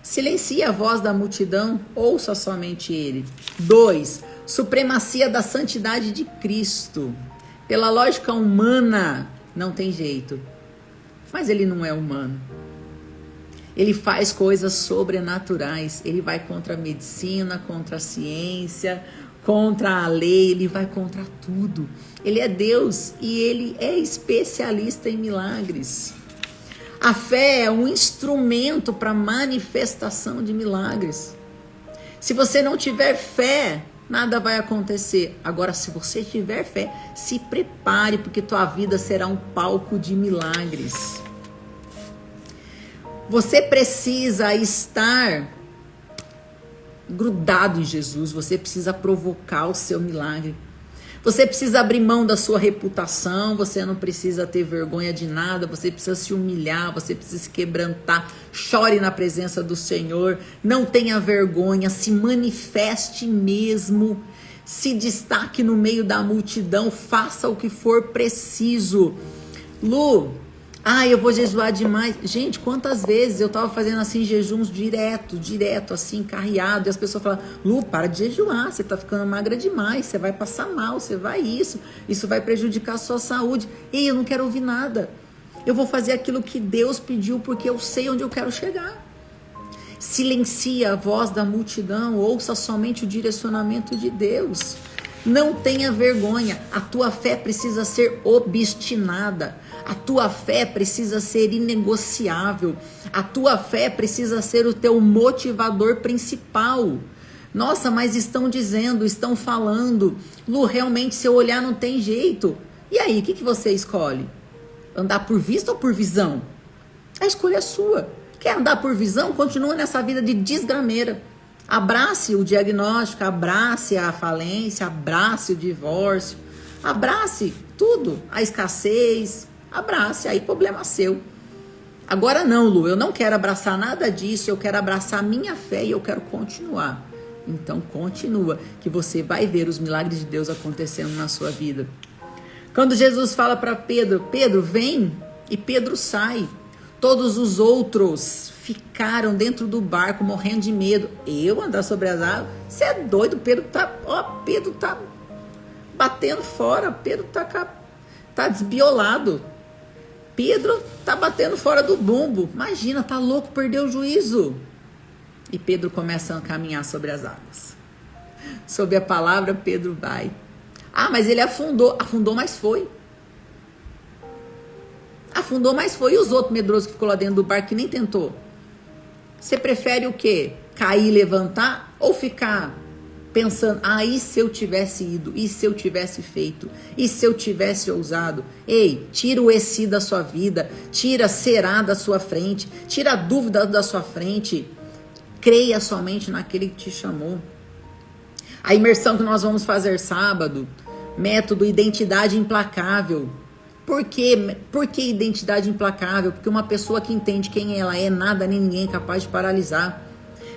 Silencie a voz da multidão, ouça somente Ele. 2. Supremacia da santidade de Cristo. Pela lógica humana, não tem jeito. Mas Ele não é humano. Ele faz coisas sobrenaturais. Ele vai contra a medicina, contra a ciência, contra a lei. Ele vai contra tudo. Ele é Deus e Ele é especialista em milagres. A fé é um instrumento para manifestação de milagres. Se você não tiver fé, nada vai acontecer. Agora, se você tiver fé, se prepare, porque tua vida será um palco de milagres. Você precisa estar grudado em Jesus. Você precisa provocar o seu milagre. Você precisa abrir mão da sua reputação, você não precisa ter vergonha de nada, você precisa se humilhar, você precisa se quebrantar, chore na presença do Senhor, não tenha vergonha, se manifeste mesmo, se destaque no meio da multidão, faça o que for preciso. Lu, eu vou jejuar demais. Gente, quantas vezes eu tava fazendo assim jejuns direto, assim, carreado, e as pessoas falam: Lu, para de jejuar, você tá ficando magra demais, você vai passar mal, você vai isso vai prejudicar a sua saúde. Ei, eu não quero ouvir nada. Eu vou fazer aquilo que Deus pediu, porque eu sei onde eu quero chegar. Silencia a voz da multidão, ouça somente o direcionamento de Deus. Não tenha vergonha. A tua fé precisa ser obstinada. A tua fé precisa ser inegociável. A tua fé precisa ser o teu motivador principal. Nossa, mas estão dizendo, estão falando. Lu, realmente se eu olhar não tem jeito. E aí, o que você escolhe? Andar por vista ou por visão? A escolha é sua. Quer andar por visão? Continua nessa vida de desgrameira. Abrace o diagnóstico, abrace a falência, abrace o divórcio, abrace tudo, a escassez, abrace, aí problema seu. Agora não, Lu, eu não quero abraçar nada disso, eu quero abraçar a minha fé e eu quero continuar. Então continua, que você vai ver os milagres de Deus acontecendo na sua vida. Quando Jesus fala para Pedro, Pedro vem, e Pedro sai. Todos os outros ficaram dentro do barco morrendo de medo. Eu andar sobre as águas? Você é doido? Pedro tá batendo fora. Pedro tá desbiolado. Pedro tá batendo fora do bumbo. Imagina, tá louco, perdeu o juízo. E Pedro começa a caminhar sobre as águas. Sob a palavra, Pedro vai. Ah, mas ele afundou, mas foi. Afundou, mas foi. E os outros medrosos que ficou lá dentro do barco que nem tentou? Você prefere o quê? Cair e levantar? Ou ficar pensando, e se eu tivesse ido? E se eu tivesse feito? E se eu tivesse ousado? Ei, tira o "e-se" da sua vida. Tira "será" da sua frente. Tira a dúvida da sua frente. Creia somente naquele que te chamou. A imersão que nós vamos fazer sábado, método Identidade Implacável. Por quê? Por que identidade implacável? Porque uma pessoa que entende quem ela é, nada nem ninguém é capaz de paralisar.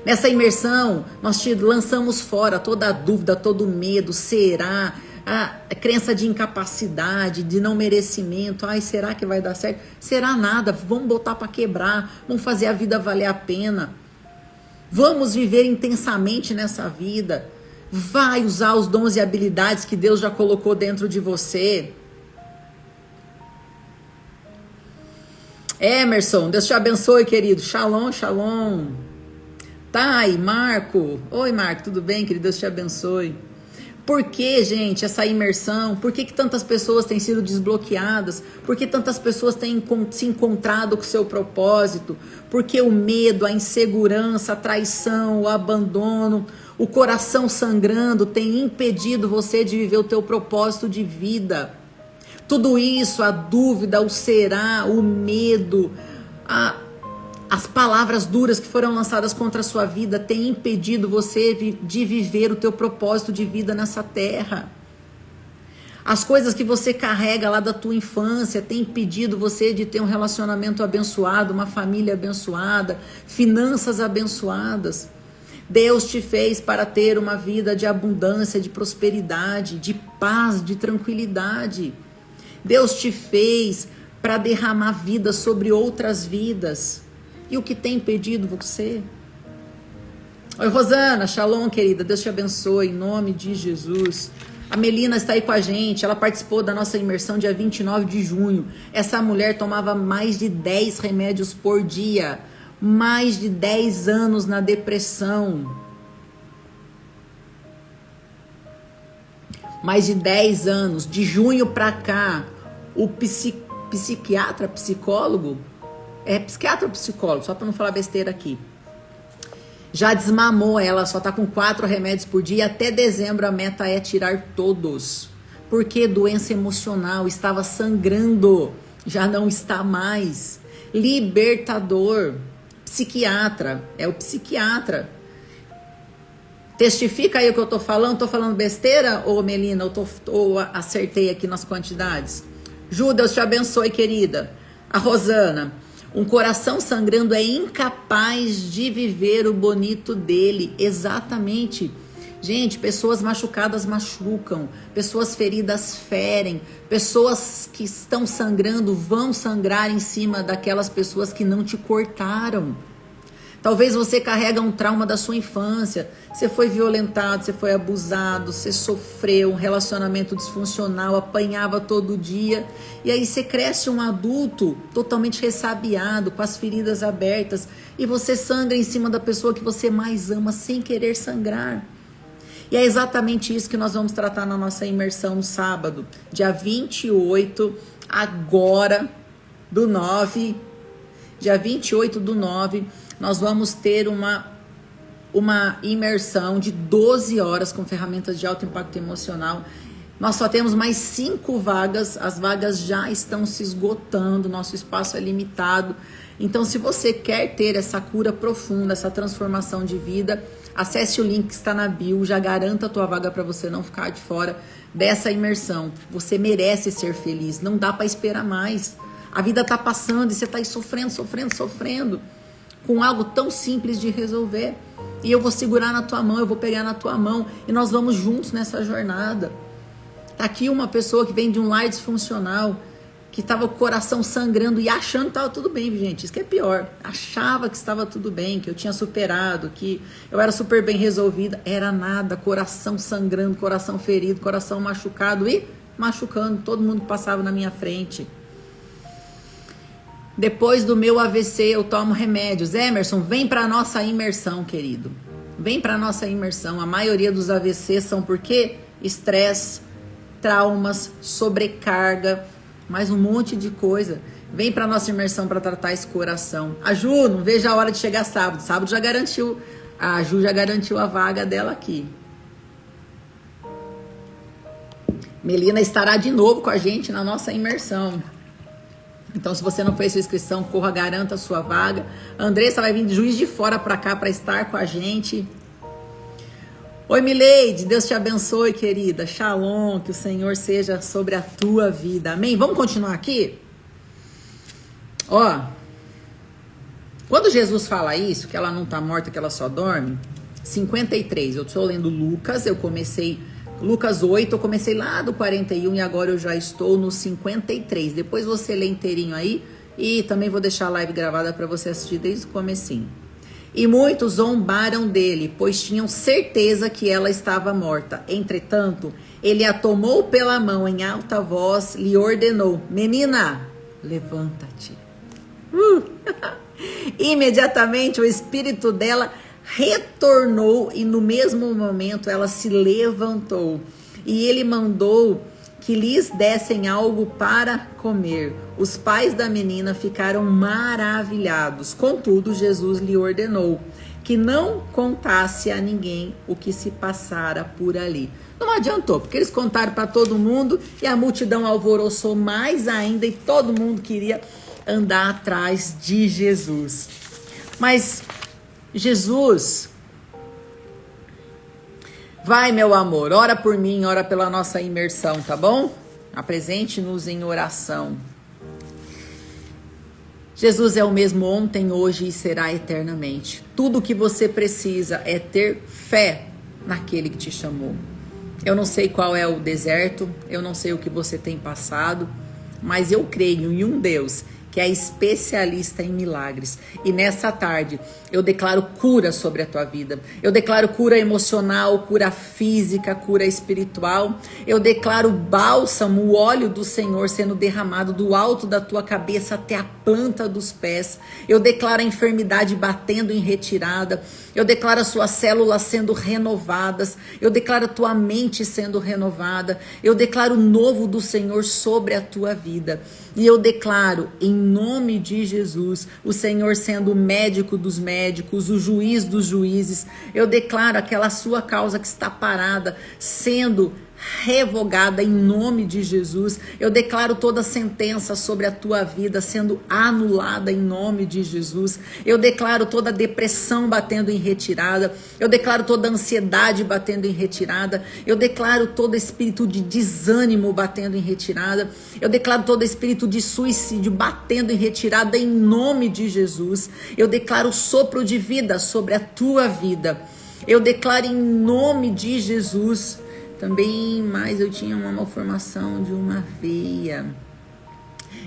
Nessa imersão, nós te lançamos fora toda a dúvida, todo o medo, será, a crença de incapacidade, de não merecimento. Será que vai dar certo? Será nada, vamos botar para quebrar, vamos fazer a vida valer a pena. Vamos viver intensamente nessa vida. Vai usar os dons e habilidades que Deus já colocou dentro de você. Emerson, Deus te abençoe, querido. Shalom, shalom. Thay, Marco. Oi, Marco, tudo bem, querido? Deus te abençoe. Por que, gente, essa imersão? Por que tantas pessoas têm sido desbloqueadas? Por que tantas pessoas têm se encontrado com o seu propósito? Porque o medo, a insegurança, a traição, o abandono, o coração sangrando tem impedido você de viver o teu propósito de vida. Tudo isso, a dúvida, o será, o medo, as palavras duras que foram lançadas contra a sua vida têm impedido você de viver o teu propósito de vida nessa terra. As coisas que você carrega lá da tua infância têm impedido você de ter um relacionamento abençoado, uma família abençoada, finanças abençoadas. Deus te fez para ter uma vida de abundância, de prosperidade, de paz, de tranquilidade. Deus te fez para derramar vida sobre outras vidas. E o que tem impedido você? Oi, Rosana, shalom, querida. Deus te abençoe, em nome de Jesus. A Melina está aí com a gente. Ela participou da nossa imersão dia 29 de junho. Essa mulher tomava mais de 10 remédios por dia. Mais de 10 anos na depressão. Mais de 10 anos, de junho para cá, o psicólogo, psiquiatra ou psicólogo, só para não falar besteira aqui, já desmamou ela, só tá com 4 remédios por dia, até dezembro a meta é tirar todos, porque doença emocional, estava sangrando, já não está mais. Libertador, psiquiatra, é o psiquiatra. Testifica aí o que eu tô falando besteira, ô Melina, ou acertei aqui nas quantidades? Ju, Deus te abençoe, querida. A Rosana, um coração sangrando é incapaz de viver o bonito dele. Exatamente. Gente, pessoas machucadas machucam, pessoas feridas ferem, pessoas que estão sangrando vão sangrar em cima daquelas pessoas que não te cortaram. Talvez você carrega um trauma da sua infância, você foi violentado, você foi abusado, você sofreu um relacionamento disfuncional, apanhava todo dia, e aí você cresce um adulto totalmente ressabiado, com as feridas abertas, e você sangra em cima da pessoa que você mais ama sem querer sangrar. E é exatamente isso que nós vamos tratar na nossa imersão no sábado, dia 28, agora do 9. Dia 28 do 9, nós vamos ter uma imersão de 12 horas com ferramentas de alto impacto emocional. Nós só temos mais 5 vagas, as vagas já estão se esgotando, nosso espaço é limitado. Então, se você quer ter essa cura profunda, essa transformação de vida, acesse o link que está na bio, já garanta a tua vaga para você não ficar de fora dessa imersão. Você merece ser feliz, não dá para esperar mais. A vida tá passando e você tá aí sofrendo, com algo tão simples de resolver. E eu vou segurar na tua mão, eu vou pegar na tua mão e nós vamos juntos nessa jornada. Tá aqui uma pessoa que vem de um lar disfuncional, que estava com o coração sangrando e achando que estava tudo bem, gente. Isso que é pior. Achava que estava tudo bem, que eu tinha superado, que eu era super bem resolvida. Era nada, coração sangrando, coração ferido, coração machucado e machucando todo mundo que passava na minha frente. Depois do meu AVC eu tomo remédios. Emerson, vem para nossa imersão, querido. Vem para nossa imersão. A maioria dos AVCs são por quê? Estresse, traumas, sobrecarga, mais um monte de coisa. Vem para nossa imersão para tratar esse coração. A Ju, não vejo a hora de chegar sábado. Sábado já garantiu. A Ju já garantiu a vaga dela aqui. Melina estará de novo com a gente na nossa imersão. Então, se você não fez sua inscrição, corra, garanta a sua vaga. A Andressa vai vir de Juiz de Fora para cá para estar com a gente. Oi, Mileide, Deus te abençoe, querida. Shalom, que o Senhor seja sobre a tua vida. Amém? Vamos continuar aqui? Ó, quando Jesus fala isso, que ela não está morta, que ela só dorme, 53, eu estou lendo Lucas, Lucas 8, eu comecei lá do 41 e agora eu já estou no 53. Depois você lê inteirinho aí e também vou deixar a live gravada para você assistir desde o comecinho. E muitos zombaram dele, pois tinham certeza que ela estava morta. Entretanto, ele a tomou pela mão em alta voz, lhe ordenou: menina, levanta-te. Imediatamente o espírito dela retornou e no mesmo momento ela se levantou. E ele mandou que lhes dessem algo para comer. Os pais da menina ficaram maravilhados. Contudo, Jesus lhe ordenou que não contasse a ninguém o que se passara por ali. Não adiantou, porque eles contaram para todo mundo e a multidão alvoroçou mais ainda e todo mundo queria andar atrás de Jesus. Mas Jesus, vai, meu amor, ora por mim, ora pela nossa imersão, tá bom? Apresente-nos em oração. Jesus é o mesmo ontem, hoje e será eternamente. Tudo o que você precisa é ter fé naquele que te chamou. Eu não sei qual é o deserto, eu não sei o que você tem passado, mas eu creio em um Deus que é especialista em milagres. E nessa tarde eu declaro cura sobre a tua vida. Eu declaro cura emocional, cura física, cura espiritual. Eu declaro bálsamo, o óleo do Senhor sendo derramado do alto da tua cabeça até a planta dos pés. Eu declaro a enfermidade batendo em retirada. Eu declaro as suas células sendo renovadas. Eu declaro a tua mente sendo renovada. Eu declaro o novo do Senhor sobre a tua vida. E eu declaro, em nome de Jesus, o Senhor sendo o médico dos médicos, o juiz dos juízes. Eu declaro aquela sua causa que está parada, sendo revogada em nome de Jesus. Eu declaro toda sentença sobre a tua vida sendo anulada em nome de Jesus. Eu declaro toda depressão batendo em retirada. Eu declaro toda ansiedade batendo em retirada. Eu declaro todo espírito de desânimo batendo em retirada. Eu declaro todo espírito de suicídio batendo em retirada em nome de Jesus. Eu declaro sopro de vida sobre a tua vida. Eu declaro em nome de Jesus. Também, mas eu tinha uma malformação de uma veia.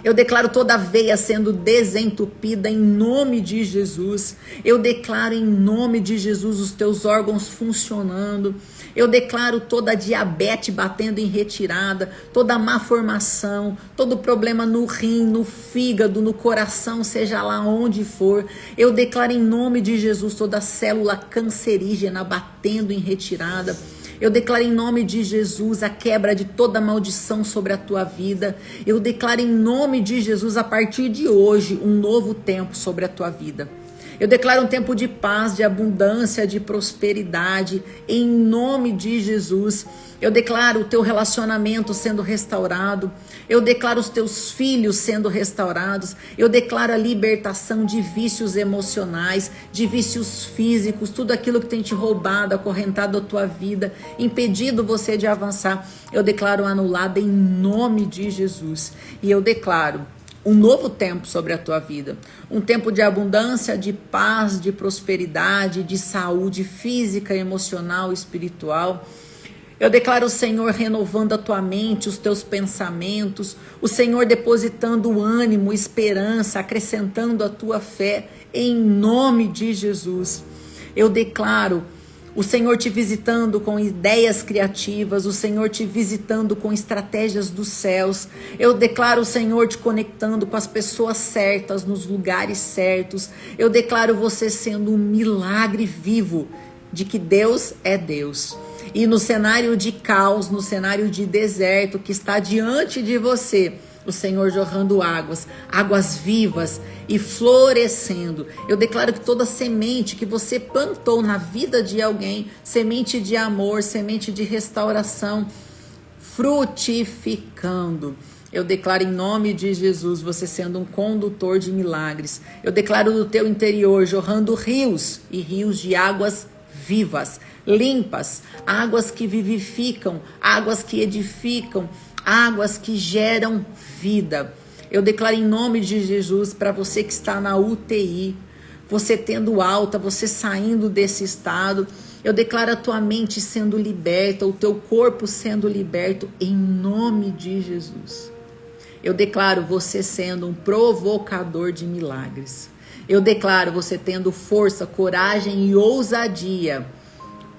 Eu declaro toda a veia sendo desentupida em nome de Jesus. Eu declaro em nome de Jesus os teus órgãos funcionando. Eu declaro toda a diabetes batendo em retirada, toda a malformação, todo problema no rim, no fígado, no coração, seja lá onde for. Eu declaro em nome de Jesus toda a célula cancerígena batendo em retirada. Eu declaro em nome de Jesus a quebra de toda maldição sobre a tua vida. Eu declaro em nome de Jesus, a partir de hoje, um novo tempo sobre a tua vida. Eu declaro um tempo de paz, de abundância, de prosperidade, em nome de Jesus. Eu declaro o teu relacionamento sendo restaurado. Eu declaro os teus filhos sendo restaurados. Eu declaro a libertação de vícios emocionais, de vícios físicos, tudo aquilo que tem te roubado, acorrentado a tua vida, impedido você de avançar. Eu declaro anulado em nome de Jesus. E eu declaro um novo tempo sobre a tua vida, um tempo de abundância, de paz, de prosperidade, de saúde física, emocional, espiritual. Eu declaro o Senhor renovando a tua mente, os teus pensamentos, o Senhor depositando ânimo, esperança, acrescentando a tua fé, em nome de Jesus. Eu declaro o Senhor te visitando com ideias criativas, o Senhor te visitando com estratégias dos céus. Eu declaro o Senhor te conectando com as pessoas certas, nos lugares certos. Eu declaro você sendo um milagre vivo de que Deus é Deus. E no cenário de caos, no cenário de deserto que está diante de você, o Senhor jorrando águas, águas vivas e florescendo. Eu declaro que toda semente que você plantou na vida de alguém, semente de amor, semente de restauração, frutificando. Eu declaro em nome de Jesus você sendo um condutor de milagres. Eu declaro no teu interior jorrando rios e rios de águas vivas, limpas, águas que vivificam, águas que edificam, águas que geram vida. Eu declaro em nome de Jesus para você que está na UTI, você tendo alta, você saindo desse estado. Eu declaro a tua mente sendo liberta, o teu corpo sendo liberto em nome de Jesus. Eu declaro você sendo um provocador de milagres. Eu declaro você tendo força, coragem e ousadia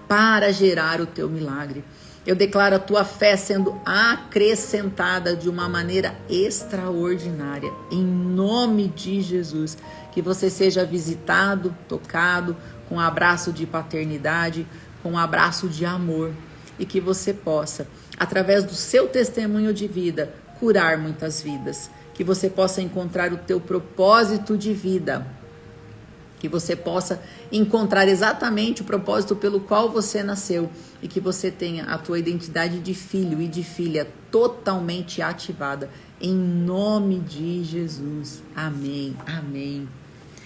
para gerar o teu milagre. Eu declaro a tua fé sendo acrescentada de uma maneira extraordinária. Em nome de Jesus. Que você seja visitado, tocado, com um abraço de paternidade, com um abraço de amor. E que você possa, através do seu testemunho de vida, curar muitas vidas. Que você possa encontrar o teu propósito de vida. Que você possa encontrar exatamente o propósito pelo qual você nasceu e que você tenha a tua identidade de filho e de filha totalmente ativada. Em nome de Jesus. Amém. Amém.